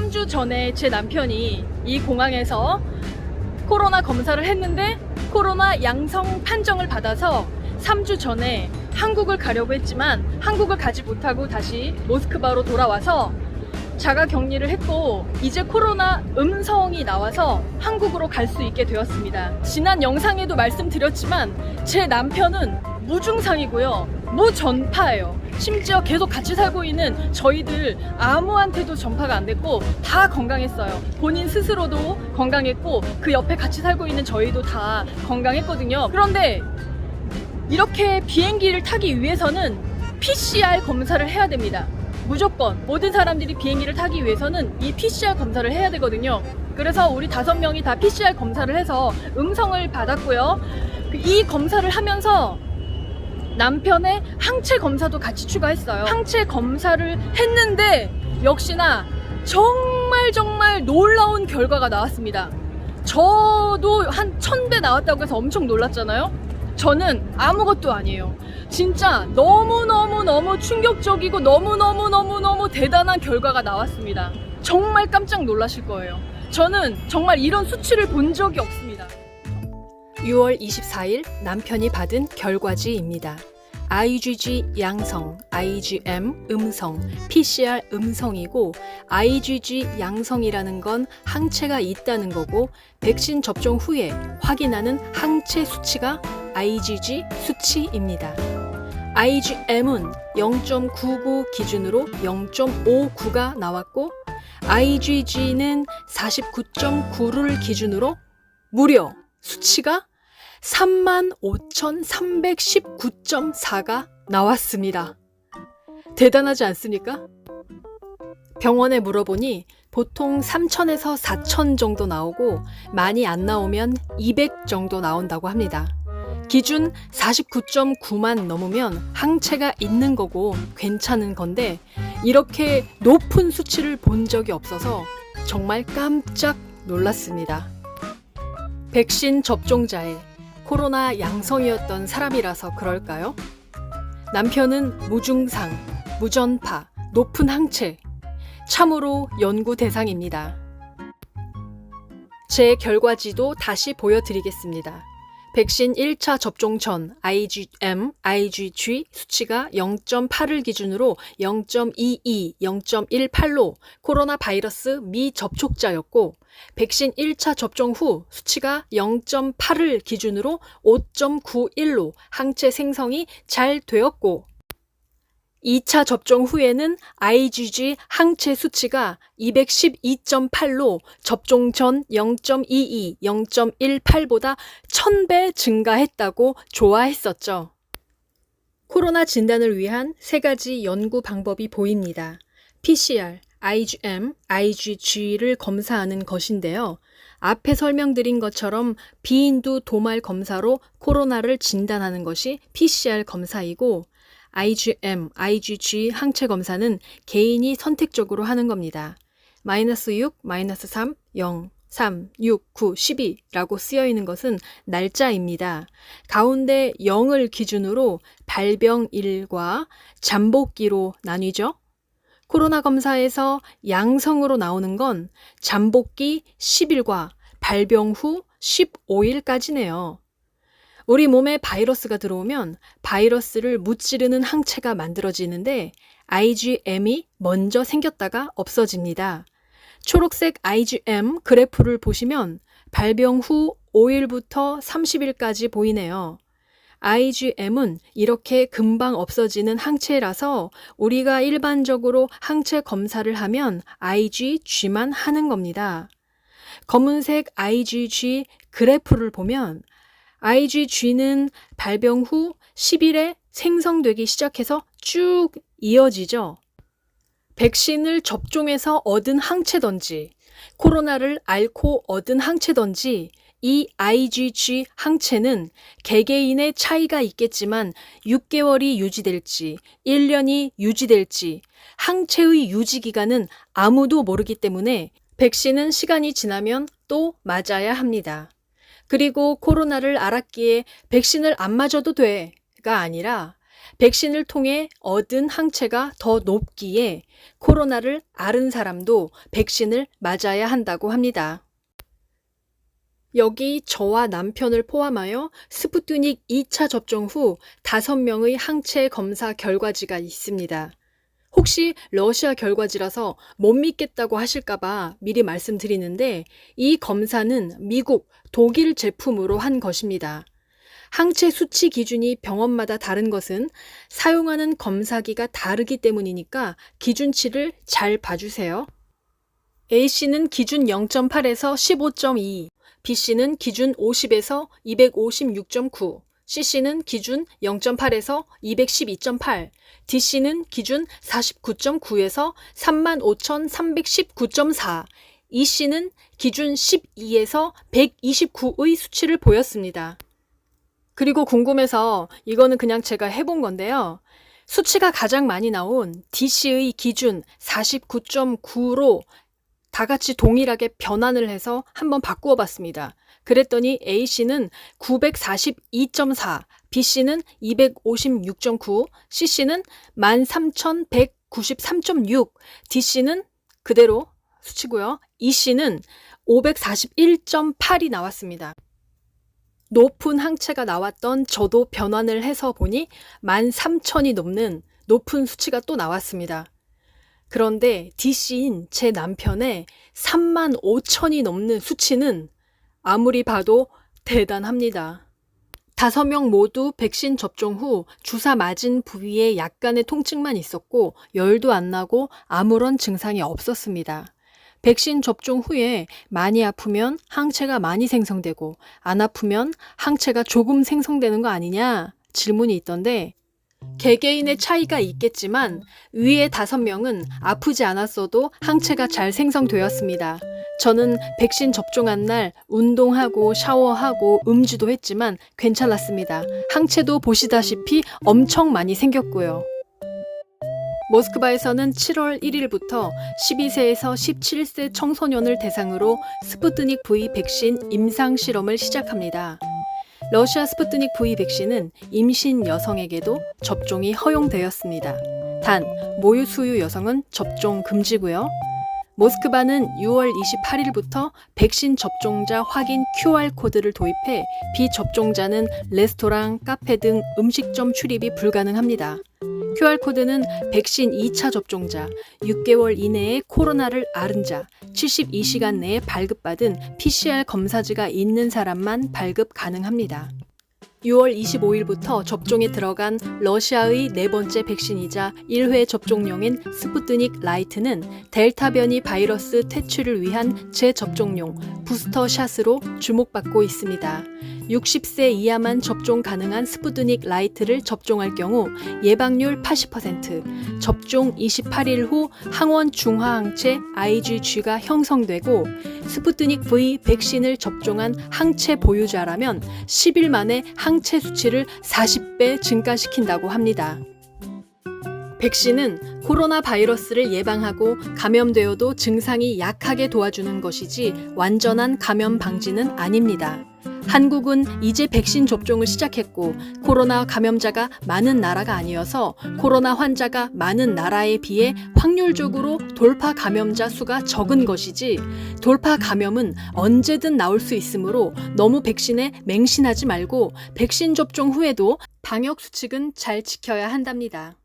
3주 전에 제 남편이 이 공항에서 코로나 검사를 했는데 코로나 양성 판정을 받아서 3주 전에 한국을 가려고 했지만 한국을 가지 못하고 다시 모스크바로 돌아와서 자가 격리를 했고 이제 코로나 음성이 나와서 한국으로 갈 수 있게 되었습니다. 지난 영상에도 말씀드렸지만 제 남편은 무증상이고요. 무전파예요. 심지어 계속 같이 살고 있는 저희들 아무한테도 전파가 안 됐고 다 건강했어요. 본인 스스로도 건강했고 그 옆에 같이 살고 있는 저희도 다 건강했거든요. 그런데 이렇게 비행기를 타기 위해서는 PCR 검사를 해야 됩니다. 무조건 모든 사람들이 비행기를 타기 위해서는 이 PCR 검사를 해야 되거든요. 그래서 우리 5명이 다 PCR 검사를 해서 음성을 받았고요. 이 검사를 하면서 남편의 항체 검사도 같이 추가했어요. 항체 검사를 했는데 역시나 정말 놀라운 결과가 나왔습니다. 저도 한 1000배 나왔다고 해서 엄청 놀랐잖아요. 저는 아무것도 아니에요. 진짜 너무 충격적이고 너무 대단한 결과가 나왔습니다. 정말 깜짝 놀라실 거예요. 저는 정말 이런 수치를 본 적이 없습니다. 6월 24일 남편이 받은 결과지입니다. IgG 양성, IgM 음성, PCR 음성이고 IgG 양성이라는 건 항체가 있다는 거고 백신 접종 후에 확인하는 항체 수치가 IgG 수치입니다. IgM은 0.99 기준으로 0.59가 나왔고 IgG는 49.9를 기준으로 무려 수치가 35,319.4가 나왔습니다. 대단하지 않습니까? 병원에 물어보니 보통 3,000에서 4,000 정도 나오고 많이 안 나오면 200 정도 나온다고 합니다. 기준 49.9만 넘으면 항체가 있는 거고 괜찮은 건데 이렇게 높은 수치를 본 적이 없어서 정말 깜짝 놀랐습니다. 백신 접종자에 코로나 양성이었던 사람이라서 그럴까요? 남편은 무증상, 무전파, 높은 항체, 참으로 연구 대상입니다. 제 결과지도 다시 보여드리겠습니다. 백신 1차 접종 전 IgM, IgG 수치가 0.8을 기준으로 0.22, 0.18로 코로나 바이러스 미접촉자였고 백신 1차 접종 후 수치가 0.8을 기준으로 5.91로 항체 생성이 잘 되었고 2차 접종 후에는 IgG 항체 수치가 212.8로 접종 전 0.22, 0.18보다 1000배 증가했다고 좋아했었죠. 코로나 진단을 위한 3가지 연구 방법이 보입니다. PCR, IgM, IgG를 검사하는 것인데요. 앞에 설명드린 것처럼 비인두 도말 검사로 코로나를 진단하는 것이 PCR 검사이고 IgM, IgG 항체 검사는 개인이 선택적으로 하는 겁니다. -6, -3, 0, 3, 6, 9, 12라고 쓰여 있는 것은 날짜입니다. 가운데 0을 기준으로 발병일과 잠복기로 나뉘죠. 코로나 검사에서 양성으로 나오는 건 잠복기 10일과 발병 후 15일까지네요. 우리 몸에 바이러스가 들어오면 바이러스를 무찌르는 항체가 만들어지는데 IgM이 먼저 생겼다가 없어집니다. 초록색 IgM 그래프를 보시면 발병 후 5일부터 30일까지 보이네요. IgM은 이렇게 금방 없어지는 항체라서 우리가 일반적으로 항체 검사를 하면 IgG만 하는 겁니다. 검은색 IgG 그래프를 보면 IgG는 발병 후 10일에 생성되기 시작해서 쭉 이어지죠. 백신을 접종해서 얻은 항체든지 코로나를 앓고 얻은 항체든지 이 IgG 항체는 개개인의 차이가 있겠지만 6개월이 유지될지 1년이 유지될지 항체의 유지 기간은 아무도 모르기 때문에 백신은 시간이 지나면 또 맞아야 합니다. 그리고 코로나를 앓았기에 백신을 안 맞아도 돼가 아니라 백신을 통해 얻은 항체가 더 높기에 코로나를 앓은 사람도 백신을 맞아야 한다고 합니다. 여기 저와 남편을 포함하여 스푸트닉 2차 접종 후 5명의 항체 검사 결과지가 있습니다. 혹시 러시아 결과지라서 못 믿겠다고 하실까봐 미리 말씀드리는데 이 검사는 미국, 독일 제품으로 한 것입니다. 항체 수치 기준이 병원마다 다른 것은 사용하는 검사기가 다르기 때문이니까 기준치를 잘 봐주세요. A씨는 기준 0.8에서 15.2, B씨는 기준 50에서 256.9, C씨는 기준 0.8에서 212.8, D씨는 기준 49.9에서 35,319.4, E씨는 기준 12에서 129의 수치를 보였습니다. 그리고 궁금해서 이거는 그냥 제가 해본 건데요. 수치가 가장 많이 나온 D씨의 기준 49.9로 다 같이 동일하게 변환을 해서 한번 바꾸어 봤습니다. 그랬더니 A씨는 942.4, B씨는 256.9, C씨는 13,193.6, D씨는 그대로 수치고요. E씨는 541.8이 나왔습니다. 높은 항체가 나왔던 저도 변환을 해서 보니 13,000이 넘는 높은 수치가 또 나왔습니다. 그런데 D씨인 제 남편의 35,000이 넘는 수치는 아무리 봐도 대단합니다. 5명 모두 백신 접종 후 주사 맞은 부위에 약간의 통증만 있었고 열도 안 나고 아무런 증상이 없었습니다. 백신 접종 후에 많이 아프면 항체가 많이 생성되고 안 아프면 항체가 조금 생성되는 거 아니냐 질문이 있던데 개개인의 차이가 있겠지만 위에 5명은 아프지 않았어도 항체가 잘 생성되었습니다. 저는 백신 접종한 날 운동하고 샤워하고 음주도 했지만 괜찮았습니다. 항체도 보시다시피 엄청 많이 생겼고요. 모스크바에서는 7월 1일부터 12세에서 17세 청소년을 대상으로 스푸트닉 V 백신 임상 실험을 시작합니다. 러시아 스푸트닉 V 백신은 임신 여성에게도 접종이 허용되었습니다. 단, 모유 수유 여성은 접종 금지고요. 모스크바는 6월 28일부터 백신 접종자 확인 QR코드를 도입해 비접종자는 레스토랑, 카페 등 음식점 출입이 불가능합니다. QR코드는 백신 2차 접종자, 6개월 이내에 코로나를 앓은 자, 72시간 내에 발급받은 PCR 검사지가 있는 사람만 발급 가능합니다. 6월 25일부터 접종에 들어간 러시아의 4번째 백신이자 1회 접종용인 스푸트닉 라이트는 델타 변이 바이러스 퇴치를 위한 재접종용 부스터샷으로 주목받고 있습니다. 60세 이하만 접종 가능한 스푸트닉 라이트를 접종할 경우 예방률 80%, 접종 28일 후 항원 중화항체 IgG가 형성되고 스푸트닉 V 백신을 접종한 항체 보유자라면 10일 만에 항체 수치를 40배 증가시킨다고 합니다. 백신은 코로나 바이러스를 예방하고 감염되어도 증상이 약하게 도와주는 것이지 완전한 감염 방지는 아닙니다. 한국은 이제 백신 접종을 시작했고 코로나 감염자가 많은 나라가 아니어서 코로나 환자가 많은 나라에 비해 확률적으로 돌파 감염자 수가 적은 것이지 돌파 감염은 언제든 나올 수 있으므로 너무 백신에 맹신하지 말고 백신 접종 후에도 방역 수칙은 잘 지켜야 한답니다.